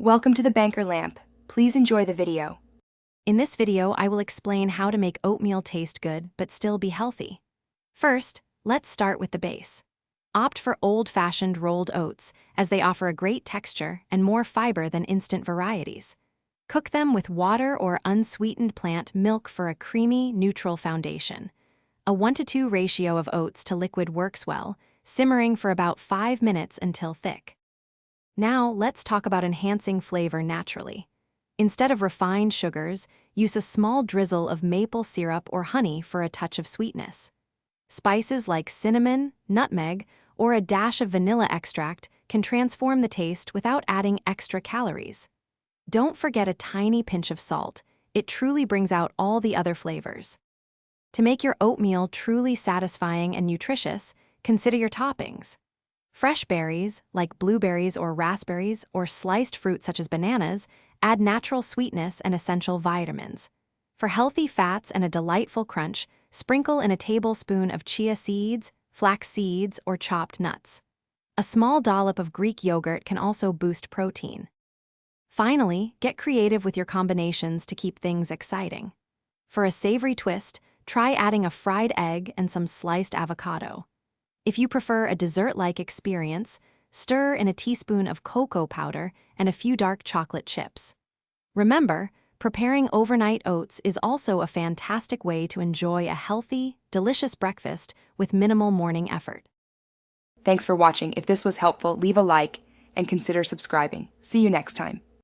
Welcome to the Banker Lamp. Please enjoy the video. In this video, I will explain how to make oatmeal taste good but still be healthy. First, let's start with the base. Opt for old-fashioned rolled oats, as they offer a great texture and more fiber than instant varieties. Cook them with water or unsweetened plant milk for a creamy, neutral foundation. A 1:2 ratio of oats to liquid works well, simmering for about 5 minutes until thick. Now, let's talk about enhancing flavor naturally. Instead of refined sugars, use a small drizzle of maple syrup or honey for a touch of sweetness. Spices like cinnamon, nutmeg, or a dash of vanilla extract can transform the taste without adding extra calories. Don't forget a tiny pinch of salt. It truly brings out all the other flavors. To make your oatmeal truly satisfying and nutritious, consider your toppings. Fresh berries, like blueberries or raspberries, or sliced fruit such as bananas, add natural sweetness and essential vitamins. For healthy fats and a delightful crunch, sprinkle in a tablespoon of chia seeds, flax seeds, or chopped nuts. A small dollop of Greek yogurt can also boost protein. Finally, get creative with your combinations to keep things exciting. For a savory twist, try adding a fried egg and some sliced avocado. If you prefer a dessert-like experience, stir in a teaspoon of cocoa powder and a few dark chocolate chips. Remember, preparing overnight oats is also a fantastic way to enjoy a healthy, delicious breakfast with minimal morning effort. Thanks for watching. If this was helpful, leave a like and consider subscribing. See you next time.